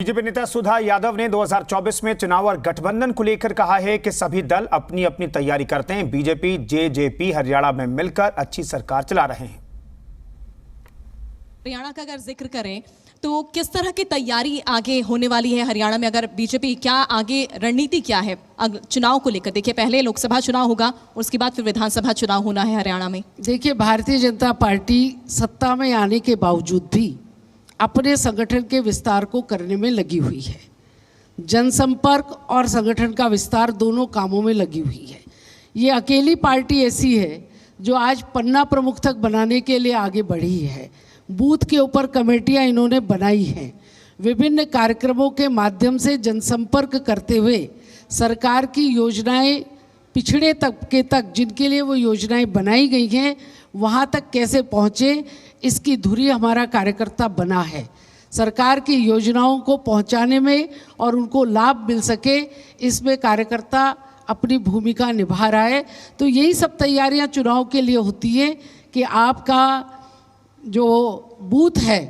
BJP नेता सुधा यादव ने 2024 में चुनाव और गठबंधन को लेकर कहा है कि सभी दल अपनी अपनी तैयारी करते हैं। बीजेपी जेजेपी हरियाणा में मिलकर अच्छी सरकार चला रहे हैं। हरियाणा का अगर जिक्र करें तो किस तरह की तैयारी आगे होने वाली है हरियाणा में? अगर बीजेपी क्या आगे रणनीति क्या है चुनाव को लेकर? देखिए, पहले लोकसभा चुनाव होगा, उसके बाद फिर विधानसभा चुनाव होना है हरियाणा में। देखिए, भारतीय जनता पार्टी सत्ता में आने के बावजूद भी अपने संगठन के विस्तार को करने में लगी हुई है। जनसंपर्क और संगठन का विस्तार दोनों कामों में लगी हुई है। ये अकेली पार्टी ऐसी है जो आज पन्ना प्रमुख तक बनाने के लिए आगे बढ़ी है। बूथ के ऊपर कमेटियां इन्होंने बनाई हैं। विभिन्न कार्यक्रमों के माध्यम से जनसंपर्क करते हुए सरकार की योजनाएं पिछड़े तबके तक जिनके लिए वो योजनाएं बनाई गई हैं वहाँ तक कैसे पहुँचे, इसकी धुरी हमारा कार्यकर्ता बना है। सरकार की योजनाओं को पहुँचाने में और उनको लाभ मिल सके, इसमें कार्यकर्ता अपनी भूमिका निभा रहा है। तो यही सब तैयारियां चुनाव के लिए होती है कि आपका जो बूथ है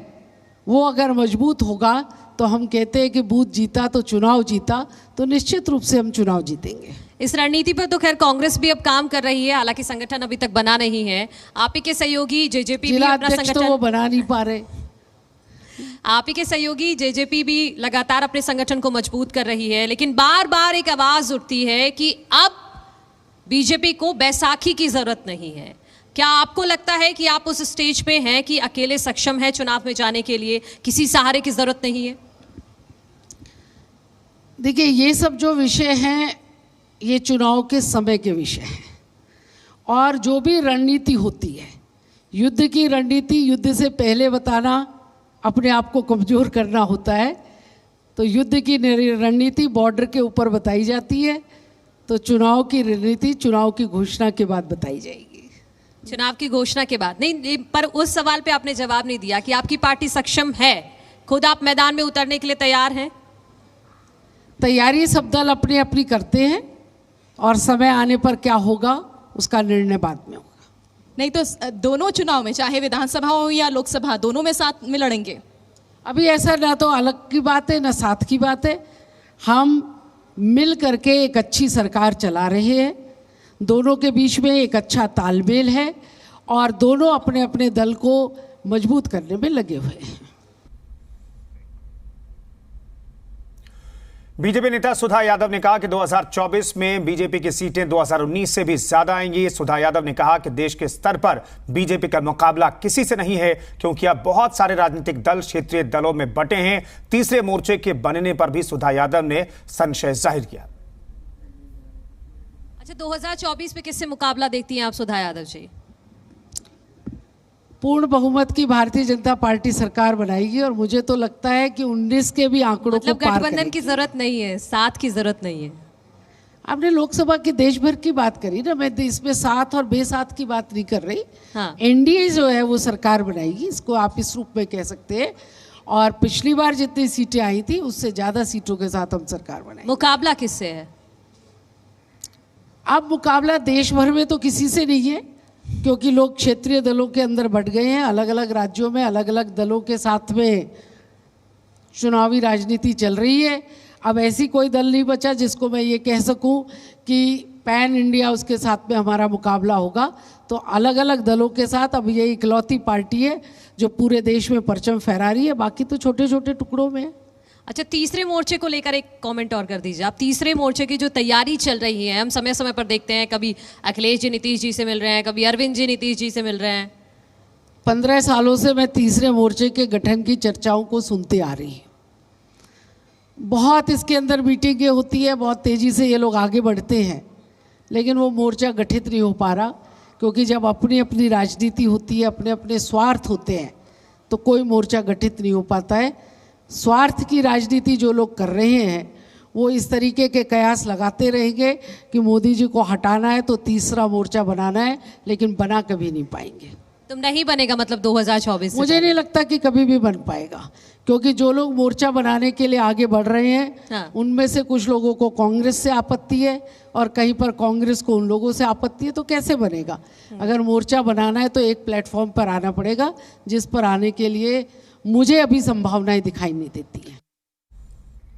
वो अगर मजबूत होगा तो हम कहते हैं कि बूथ जीता तो चुनाव जीता, तो निश्चित रूप से हम चुनाव जीतेंगे। इस रणनीति पर तो खैर कांग्रेस भी अब काम कर रही है, हालांकि संगठन अभी तक बना नहीं है। आप ही के सहयोगी जेजेपी भी अपना संगठन तो वो बना नहीं पा रहे। आप ही के सहयोगी जेजेपी भी लगातार अपने संगठन को मजबूत कर रही है, लेकिन बार बार एक आवाज उठती है कि अब बीजेपी को बैसाखी की जरूरत नहीं है। क्या आपको लगता है कि आप उस स्टेज पे हैं कि अकेले सक्षम है चुनाव में जाने के लिए, किसी सहारे की जरूरत नहीं है? देखिए, ये सब जो विषय हैं ये चुनाव के समय के विषय हैं, और जो भी रणनीति होती है, युद्ध की रणनीति युद्ध से पहले बताना अपने आप को कमज़ोर करना होता है। तो युद्ध की रणनीति बॉर्डर के ऊपर बताई जाती है, तो चुनाव की रणनीति चुनाव की घोषणा के बाद बताई जाएगी। चुनाव की घोषणा के बाद नहीं, पर उस सवाल पे आपने जवाब नहीं दिया कि आपकी पार्टी सक्षम है, खुद आप मैदान में उतरने के लिए तैयार हैं? तैयारी सब दल अपनी अपनी करते हैं और समय आने पर क्या होगा उसका निर्णय बाद में होगा। नहीं तो दोनों चुनाव में, चाहे विधानसभा हो या लोकसभा, दोनों में साथ में लड़ेंगे? अभी ऐसा ना तो अलग की बात है ना साथ की बात है। हम मिल करके एक अच्छी सरकार चला रहे हैं, दोनों के बीच में एक अच्छा तालमेल है और दोनों अपने अपने दल को मजबूत करने में लगे हुए हैं। बीजेपी नेता सुधा यादव ने कहा कि 2024 में बीजेपी की सीटें 2019 से भी ज्यादा आएंगी। सुधा यादव ने कहा कि देश के स्तर पर बीजेपी का मुकाबला किसी से नहीं है, क्योंकि अब बहुत सारे राजनीतिक दल क्षेत्रीय दलों में बंटे हैं। तीसरे मोर्चे के बनने पर भी सुधा यादव ने संशय जाहिर किया। अच्छा, 2024 में किससे मुकाबला देखती हैं आप सुधा यादव जी? पूर्ण बहुमत की भारतीय जनता पार्टी सरकार बनाएगी और मुझे तो लगता है कि 19 के भी आंकड़ों मतलब को पार गठबंधन की जरूरत नहीं है, साथ की जरूरत नहीं है। आपने लोकसभा की देश भर की बात करी ना, मैं इसमें साथ और बेसाथ की बात नहीं कर रही। हाँ। एनडीए जो है वो सरकार बनाएगी, इसको आप इस रूप में कह सकते हैं। और पिछली बार जितनी सीटें आई थी उससे ज्यादा सीटों के साथ हम सरकार बनाएंगे। मुकाबला किससे है? अब मुकाबला देश भर में तो किसी से नहीं है, क्योंकि लोग क्षेत्रीय दलों के अंदर बंट गए हैं। अलग अलग राज्यों में अलग अलग दलों के साथ में चुनावी राजनीति चल रही है। अब ऐसी कोई दल नहीं बचा जिसको मैं ये कह सकूं कि पैन इंडिया उसके साथ में हमारा मुकाबला होगा। तो अलग अलग दलों के साथ अब ये इकलौती पार्टी है जो पूरे देश में परचम फहरा रही है, बाकी तो छोटे छोटे टुकड़ों में है। अच्छा, तीसरे मोर्चे को लेकर एक कमेंट और कर दीजिए आप। तीसरे मोर्चे की जो तैयारी चल रही है, हम समय समय पर देखते हैं, कभी अखिलेश जी नीतीश जी से मिल रहे हैं, कभी अरविंद जी नीतीश जी से मिल रहे हैं। 15 सालों से मैं तीसरे मोर्चे के गठन की चर्चाओं को सुनते आ रही हूँ। बहुत इसके अंदर मीटिंगें होती है, बहुत तेज़ी से ये लोग आगे बढ़ते हैं, लेकिन वो मोर्चा गठित नहीं हो पा रहा, क्योंकि जब अपनी अपनी राजनीति होती है, अपने अपने स्वार्थ होते हैं, तो कोई मोर्चा गठित नहीं हो पाता है। स्वार्थ की राजनीति जो लोग कर रहे हैं वो इस तरीके के कयास लगाते रहेंगे कि मोदी जी को हटाना है तो तीसरा मोर्चा बनाना है, लेकिन बना कभी नहीं पाएंगे। तुम नहीं बनेगा मतलब 2024? मुझे नहीं लगता कि कभी भी बन पाएगा, क्योंकि जो लोग मोर्चा बनाने के लिए आगे बढ़ रहे हैं हाँ। उनमें से कुछ लोगों को कांग्रेस से आपत्ति है और कहीं पर कांग्रेस को उन लोगों से आपत्ति है, तो कैसे बनेगा? अगर मोर्चा बनाना है तो एक प्लेटफॉर्म पर आना पड़ेगा, जिस पर आने के लिए मुझे अभी संभावनाएं दिखाई नहीं देती हैं।